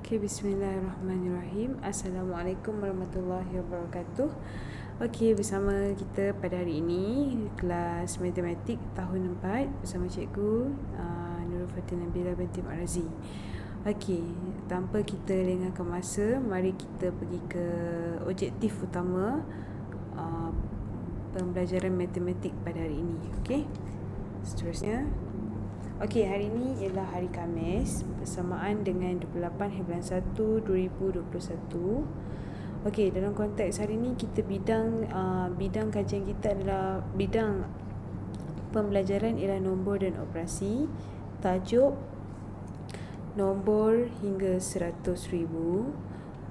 Okay, bismillahirrahmanirrahim. Assalamualaikum warahmatullahi wabarakatuh. Okay, bersama kita pada hari ini kelas matematik tahun 4 bersama cikgu Nurul Fatin Nabila binti Marazi. Okay, tanpa kita lengahkan masa, mari kita pergi ke objektif utama pembelajaran matematik pada hari ini. Okay, seterusnya. Okey, hari ini ialah hari Khamis bersamaan dengan 28/1/2021. Okey, dalam konteks hari ini kita bidang kajian kita adalah bidang pembelajaran ialah nombor dan operasi. Tajuk nombor hingga 100,000.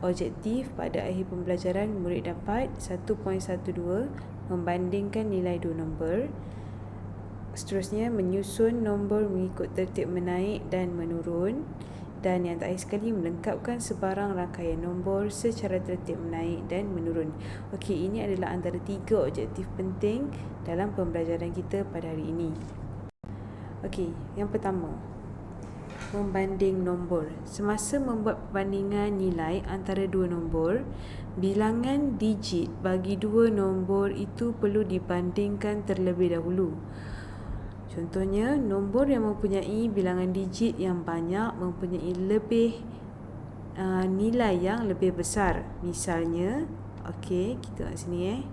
Objektif pada akhir pembelajaran murid dapat 1.12 membandingkan nilai dua nombor. Seterusnya, menyusun nombor mengikut tertib menaik dan menurun. Dan yang terakhir sekali, melengkapkan sebarang rangkaian nombor secara tertib menaik dan menurun. Okey, ini adalah antara 3 objektif penting dalam pembelajaran kita pada hari ini. Okey, yang pertama, membanding nombor. Semasa membuat perbandingan nilai antara dua nombor, bilangan digit bagi dua nombor itu perlu dibandingkan terlebih dahulu. Contohnya, nombor yang mempunyai bilangan digit yang banyak mempunyai nilai yang lebih besar. Misalnya, okey, kita tengok sini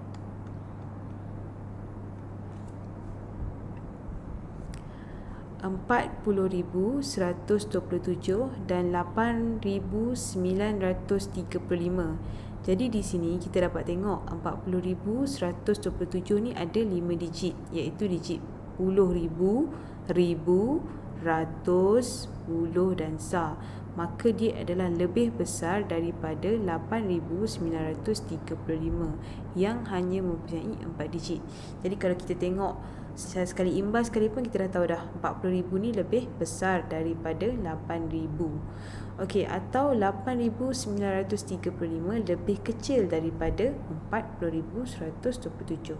40,127 dan 8,935. Jadi di sini kita dapat tengok 40,127 ni ada 5 digit, iaitu digit puluh ribu, ribu, ratus, puluh dan sar. Maka dia adalah lebih besar daripada 8,935 yang hanya mempunyai 4 digit. Jadi kalau kita tengok secara sekali imbas sekalipun, kita dah tahu dah 40,000 ni lebih besar daripada 8,000. Okey, atau 8,935 lebih kecil daripada 40,127.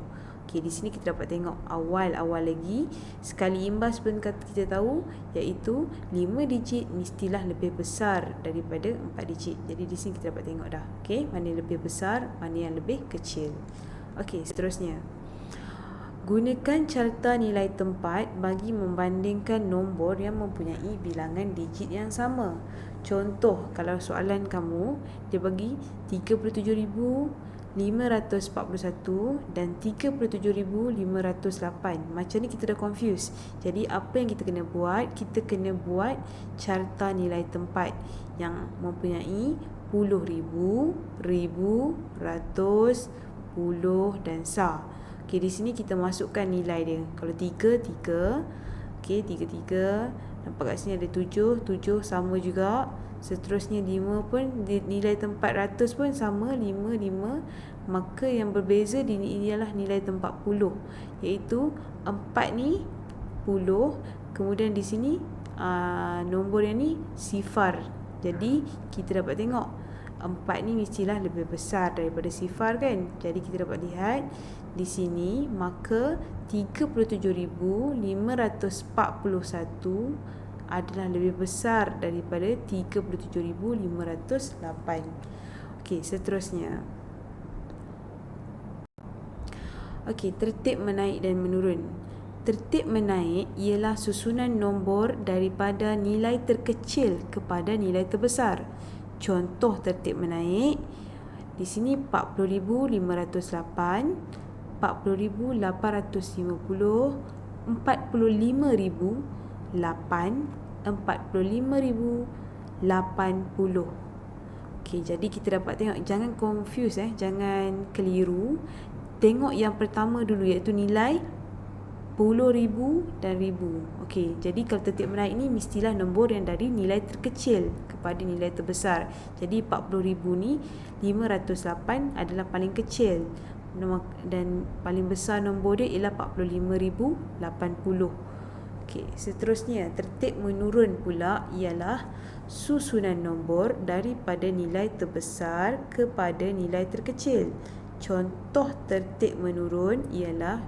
Okey, di sini kita dapat tengok awal-awal lagi sekali imbas pun kita tahu, iaitu 5 digit mestilah lebih besar daripada 4 digit. Jadi di sini kita dapat tengok dah, okey, mana yang lebih besar, mana yang lebih kecil. Okey, seterusnya, gunakan carta nilai tempat bagi membandingkan nombor yang mempunyai bilangan digit yang sama. Contoh, kalau soalan kamu dia bagi 37,541 dan 37,508. Macam ni kita dah confuse. Jadi apa yang kita kena buat? Kita kena buat carta nilai tempat yang mempunyai puluh ribu, ribu, ratus, puluh dan sar. Okey, di sini kita masukkan nilai dia. Kalau 3, 3. Okey, 3, 3. Nampak kat sini ada 7, 7 sama juga. Seterusnya 5 pun nilai tempat ratus pun sama, 5, 5. Maka yang berbeza ialah nilai tempat puluh, iaitu 4 ni puluh. Kemudian di sini nombor yang ni sifar. Jadi kita dapat tengok 4 ni mestilah lebih besar daripada sifar kan. Jadi kita dapat lihat di sini, maka 37,541 adalah lebih besar daripada 37,508. Okey, seterusnya. Okey, tertib menaik dan menurun. Tertib menaik ialah susunan nombor daripada nilai terkecil kepada nilai terbesar. Contoh tertib menaik di sini 40,508, 40,850, 45,008, 45,080. Okey, jadi kita dapat tengok, jangan confuse jangan keliru. Tengok yang pertama dulu, iaitu nilai puluh ribu dan ribu. Okey, jadi kalau tertib menaik ni mestilah nombor yang dari nilai terkecil kepada nilai terbesar. Jadi 40,000 ni 508 adalah paling kecil dan paling besar nombor dia ialah 45,080. Okey, seterusnya, tertib menurun pula ialah susunan nombor daripada nilai terbesar kepada nilai terkecil. Contoh tertib menurun ialah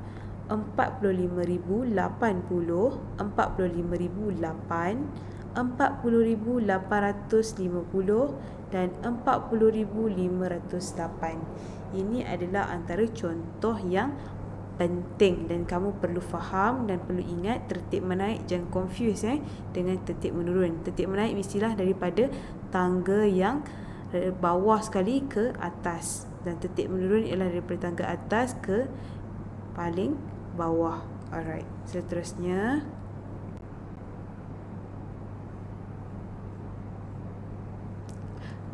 45,080, 45,008, 40,850 dan 40,508. Ini adalah antara contoh yang penting dan kamu perlu faham dan perlu ingat tertib menaik, jangan confuse dengan tertib menurun. Tertib menaik mestilah daripada tangga yang bawah sekali ke atas, dan tertib menurun ialah daripada tangga atas ke paling bawah. Alright, seterusnya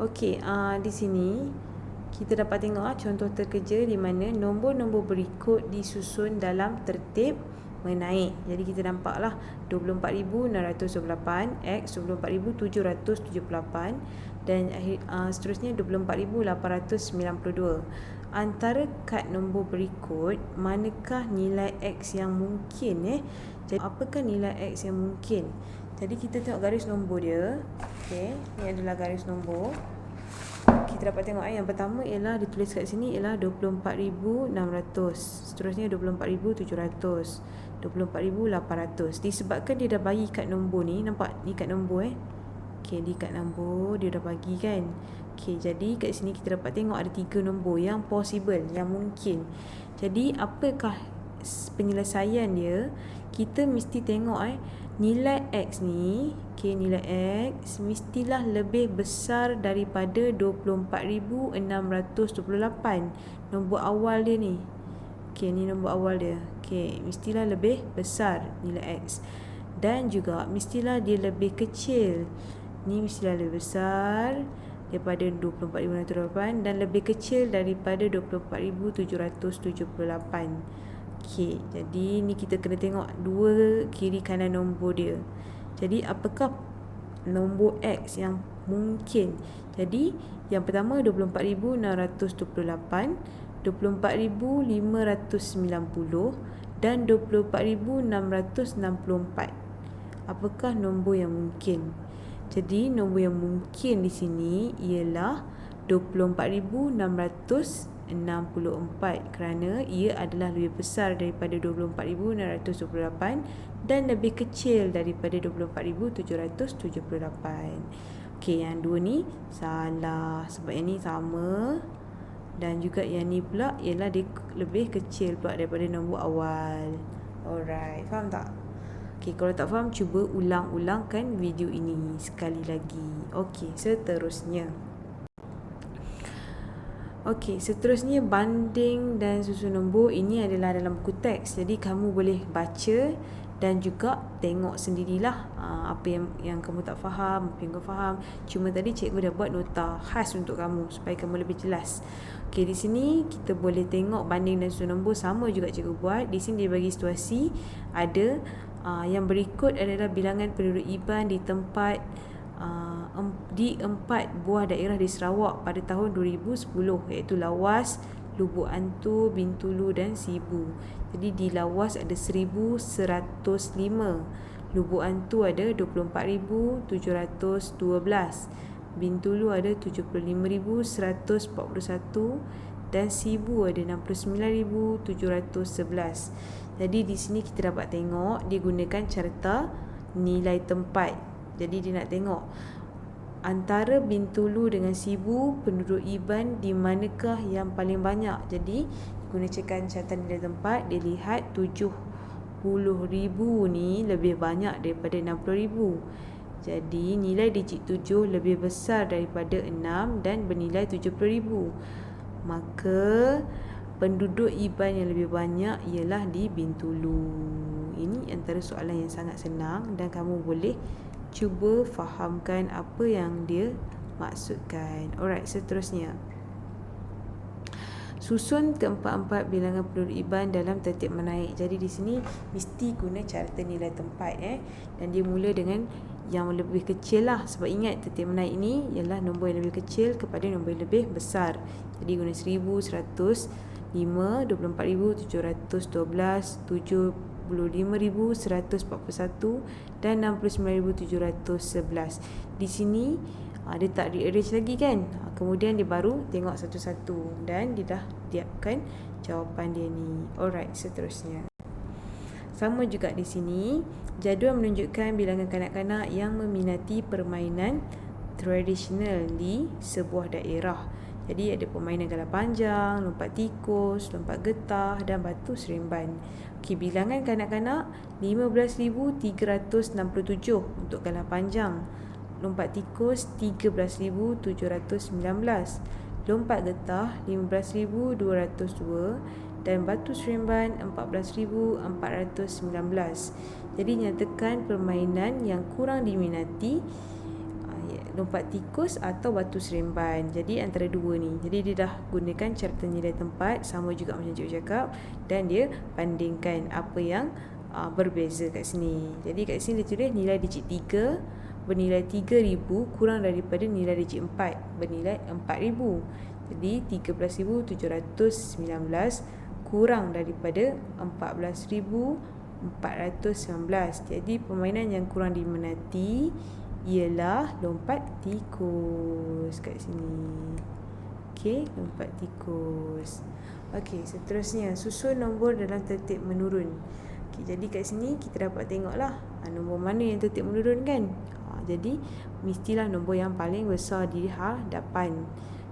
okey, di sini kita dapat tengok contoh terkeja di mana nombor-nombor berikut disusun dalam tertib menaik. Jadi kita nampaklah 24,628, X 24,778 dan seterusnya 24,892. Antara kad nombor berikut, manakah nilai X yang mungkin? Jadi apakah nilai X yang mungkin? Jadi kita tengok garis nombor dia. Okey, ni adalah garis nombor. Kita dapat tengok yang pertama ialah ditulis kat sini ialah 24,600. Seterusnya 24,700, 24,800. Disebabkan dia dah bagi kad nombor ni, nampak ni kad nombor Okey, di kad nombor dia dah bagi kan. Okey, jadi kat sini kita dapat tengok ada 3 nombor yang possible, yang mungkin. Jadi apakah penyelesaian dia? Kita mesti tengok nilai X ni, okey, nilai X mestilah lebih besar daripada 24,628. Nombor awal dia ni. Okey, ni nombor awal dia. Okey, mestilah lebih besar nilai X. Dan juga mestilah dia lebih kecil. Ni mestilah lebih besar daripada 24,628 dan lebih kecil daripada 24,778. Okey, jadi ni kita kena tengok dua kiri kanan nombor dia. Jadi apakah nombor X yang mungkin? Jadi yang pertama 24,628, 24,590 dan 24,664. Apakah nombor yang mungkin? Jadi nombor yang mungkin di sini ialah 24,664 kerana ia adalah lebih besar daripada 24,628 dan lebih kecil daripada 24,778. Okey, yang dua ni salah sebab yang ni sama, dan juga yang ni pula ialah dia lebih kecil pula daripada nombor awal. Alright, faham tak? Okey, kalau tak faham cuba ulang-ulangkan video ini sekali lagi. Okey, seterusnya. Okey, seterusnya banding dan susun nombor. Ini adalah dalam buku teks. Jadi kamu boleh baca dan juga tengok sendirilah apa yang kamu tak faham, apa yang kau faham. Cuma tadi cikgu dah buat nota khas untuk kamu supaya kamu lebih jelas. Okey, di sini kita boleh tengok banding dan susun nombor sama juga cikgu buat. Di sini dia bagi situasi ada yang berikut adalah bilangan penduduk Iban di tempat di 4 buah daerah di Sarawak pada tahun 2010, iaitu Lawas, Lubuk Antu, Bintulu dan Sibu. Jadi di Lawas ada 1,105, Lubuk Antu ada 24,712, Bintulu ada 75,141 dan Sibu ada 69,711. Jadi di sini kita dapat tengok dia gunakan carta nilai tempat. Jadi dia nak tengok antara Bintulu dengan Sibu, penduduk Iban di manakah yang paling banyak. Jadi gunakan carta nilai tempat, dia lihat 70,000 ni lebih banyak daripada 60,000. Jadi nilai digit 7 lebih besar daripada 6 dan bernilai 70,000. Maka penduduk Iban yang lebih banyak ialah di Bintulu. Ini antara soalan yang sangat senang dan kamu boleh cuba fahamkan apa yang dia maksudkan. Alright, seterusnya. Susun keempat-empat bilangan penduduk Iban dalam tertib menaik. Jadi di sini mesti guna carta nilai tempat dan dia mula dengan yang lebih kecil lah. Sebab ingat tertib menaik ni ialah nombor yang lebih kecil kepada nombor yang lebih besar. Jadi guna 1,105, 24,712, 75,141 dan 69,711. Di sini dia tak rearrange lagi kan. Kemudian dia baru tengok satu-satu dan dia dah tiapkan jawapan dia ni. Alright, seterusnya. Sama juga di sini, jadual menunjukkan bilangan kanak-kanak yang meminati permainan tradisional di sebuah daerah. Jadi ada permainan galah panjang, lompat tikus, lompat getah dan batu seremban. Okey, bilangan kanak-kanak 15,367 untuk galah panjang. Lompat tikus 13,719. Lompat getah 15,202 dan batu seremban 14,419. Jadi nyatakan permainan yang kurang diminati, lompat tikus atau batu seremban. Jadi antara dua ni. Jadi dia dah gunakan cara nilai tempat, sama juga macam cikgu cakap, dan dia bandingkan apa yang berbeza kat sini. Jadi kat sini dia tulis nilai digit 3 bernilai 3,000 kurang daripada nilai digit 4 bernilai 4,000. Jadi 13,719 kurang daripada 14,419. Jadi permainan yang kurang diminati ialah lompat tikus kat sini. Okey, lompat tikus. Okey, seterusnya susun nombor dalam tertib menurun. Okey, jadi kat sini kita dapat tengoklah nombor mana yang tertib menurun kan. Jadi mestilah nombor yang paling besar di hadapan.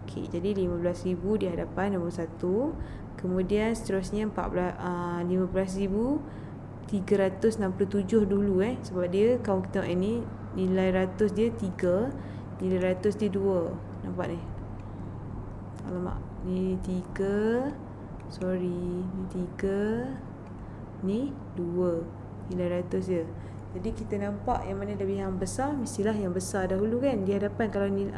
Okey, jadi 15,000 di hadapan nombor 1. Kemudian seterusnya 15,367 dulu sebab dia kalau kita tengok ini nilai ratus dia 3, nilai ratus dia 2. Nampak ni? Alamak, ni 3. Sorry, ni 3. Ni 2. Nilai ratus dia. Jadi kita nampak yang mana lebih yang besar, mestilah yang besar dahulu kan di hadapan. Kalau ni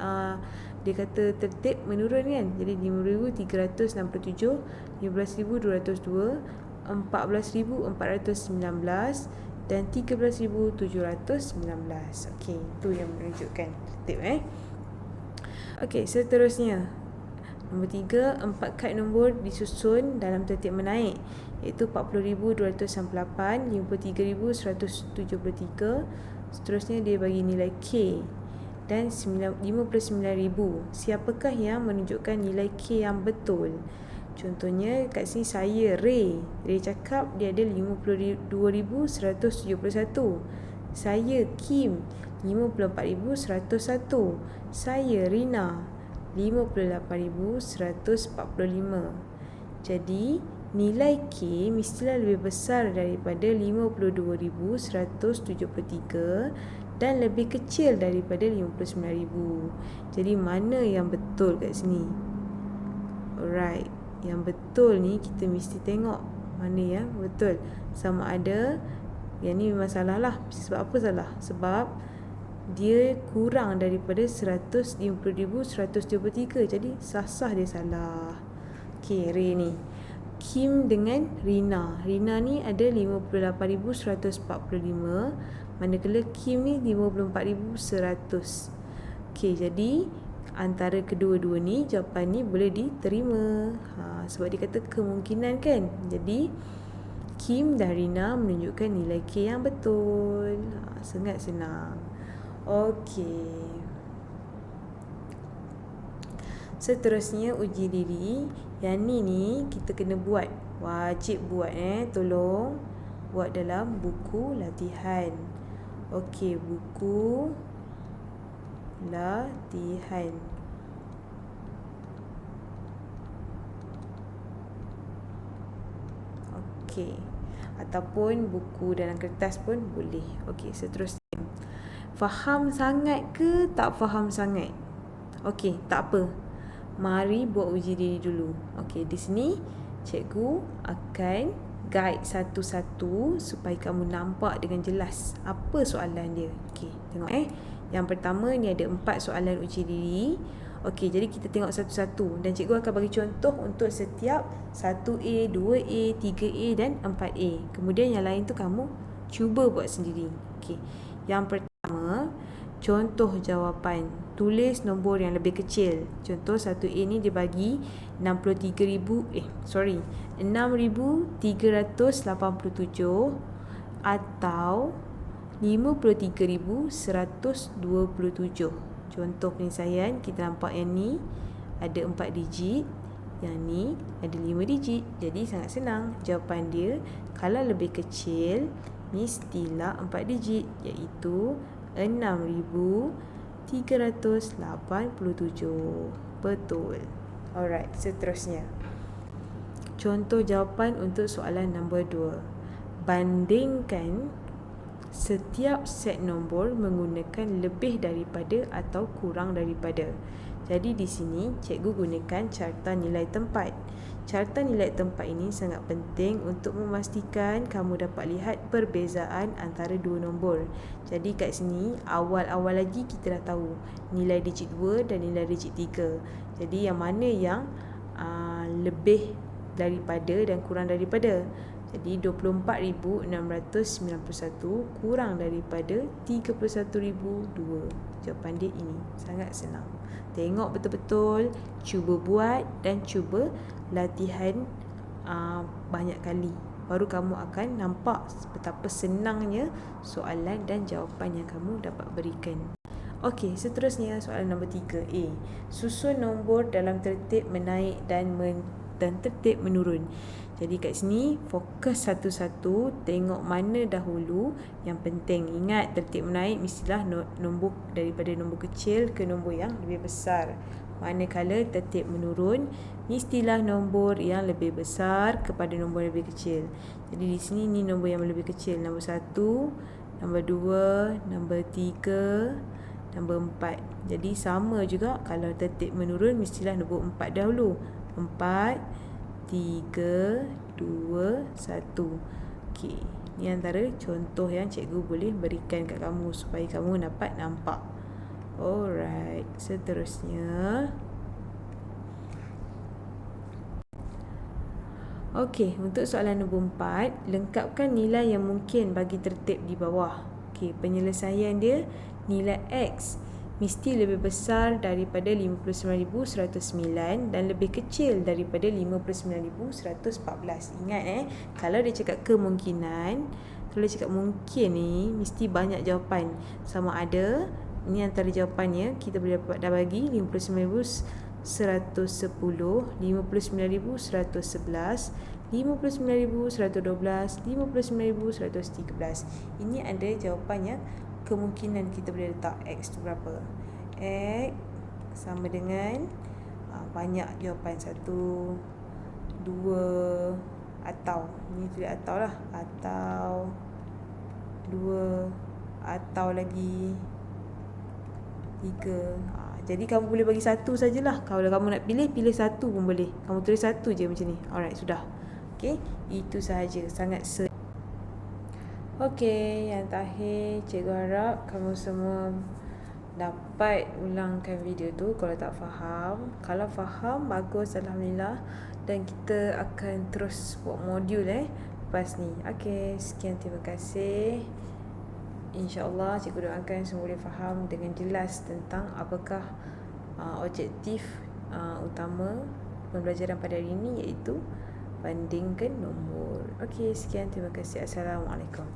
dia kata tertib menurun kan. Jadi 5,367, 15,202, 14,419 dan 13,719. Okey, itu yang menunjukkan tertib Okey, seterusnya nombor 3, 4 kad nombor disusun dalam tertib menaik, iaitu 40,298, 53,173. Seterusnya dia bagi nilai K dan 59,000. Siapakah yang menunjukkan nilai K yang betul? Contohnya kat sini saya Ray cakap dia ada 52,171. Saya Kim 54,101. Saya Rina 58,145. Jadi nilai K mestilah lebih besar daripada 52,173 dan lebih kecil daripada 59,000. Jadi mana yang betul kat sini? Alright, yang betul ni kita mesti tengok mana yang betul. Sama ada yang ni memang salah lah. Sebab apa salah? Sebab dia kurang daripada 150,173. Jadi sah-sah dia salah. Okey, Ray ni. Kim dengan Rina. Rina ni ada 58,145, manakala Kim ni 54,100. Okey, jadi antara kedua-dua ni jawapan ni boleh diterima. Sebab dia kata kemungkinan kan. Jadi Kim dan Rina menunjukkan nilai K yang betul. Sangat senang. Okey. Seterusnya uji diri. Yang ni kita kena buat. Wajib buat Tolong buat dalam buku latihan. Okey, buku latihan. Okey. Ataupun buku dalam kertas pun boleh. Okey, seterusnya. Faham sangat ke tak faham sangat? Okey, tak apa. Mari buat uji diri dulu. Okey, di sini cikgu akan guide satu-satu supaya kamu nampak dengan jelas apa soalan dia. Okey, tengok Yang pertama ni ada 4 soalan uji diri. Okey, jadi kita tengok satu-satu dan cikgu akan bagi contoh untuk setiap 1A, 2A, 3A dan 4A. Kemudian yang lain tu kamu cuba buat sendiri. Okey. Yang pertama, contoh jawapan. Tulis nombor yang lebih kecil. Contoh 1A ni dia bagi 6,387 atau 53,127. Contoh penyelesaian, kita nampak yang ni ada 4 digit. Yang ni ada 5 digit. Jadi sangat senang. Jawapan dia kalau lebih kecil mestilah 4 digit, iaitu 6387. Betul. Alright, seterusnya. Contoh jawapan untuk soalan nombor 2. Bandingkan setiap set nombor menggunakan lebih daripada atau kurang daripada. Jadi di sini cikgu gunakan carta nilai tempat. Carta nilai tempat ini sangat penting untuk memastikan kamu dapat lihat perbezaan antara dua nombor. Jadi kat sini awal-awal lagi kita dah tahu nilai digit 2 dan nilai digit 3. Jadi yang mana yang lebih daripada dan kurang daripada. Jadi 24,691 kurang daripada 31,002. Jawapan dia ini. Sangat senang. Tengok betul-betul, cuba buat dan cuba latihan banyak kali. Baru kamu akan nampak betapa senangnya soalan dan jawapan yang kamu dapat berikan. Okey, seterusnya soalan nombor 3A. Susun nombor dalam tertib menaik dan tertib menurun. Jadi kat sini fokus satu-satu, tengok mana dahulu yang penting. Ingat tertib menaik mestilah nombor daripada nombor kecil ke nombor yang lebih besar. Manakala tertib menurun mestilah nombor yang lebih besar kepada nombor yang lebih kecil. Jadi di sini ni nombor yang lebih kecil, nombor 1, nombor 2, nombor 3, nombor 4. Jadi sama juga kalau tertib menurun mestilah nombor 4 dahulu. 4, 3, 2, 1. Okey, ni antara contoh yang cikgu boleh berikan kat kamu supaya kamu dapat nampak. Alright, seterusnya. Okey, untuk soalan nombor 4, lengkapkan nilai yang mungkin bagi tertib di bawah. Okey, penyelesaian dia nilai X mesti lebih besar daripada 59,109 dan lebih kecil daripada 59,114. Ingat kalau dia cakap kemungkinan, kalau dia cakap mungkin ni mesti banyak jawapan. Sama ada ini antara jawapannya kita boleh dapat dah bagi 59,110, 59,111, 59,112, 59,113. Ini ada jawapannya. Kemungkinan kita boleh letak X tu berapa. X sama dengan banyak jawapan. 1, 2, atau ni tulis atau lah, atau 2, atau lagi 3. Jadi kamu boleh bagi satu sajalah. Kalau kamu nak pilih satu pun boleh. Kamu tulis satu je macam ni. Alright, sudah. Okey, itu sahaja. Sangat Okey, yang terakhir cikgu harap kamu semua dapat ulangkan video tu kalau tak faham. Kalau faham, bagus, alhamdulillah. Dan kita akan terus buat modul lepas ni. Okey, sekian, terima kasih. InsyaAllah cikgu doakan semua boleh faham dengan jelas tentang apakah objektif utama pembelajaran pada hari ini, iaitu bandingkan nombor. Okey, sekian, terima kasih. Assalamualaikum.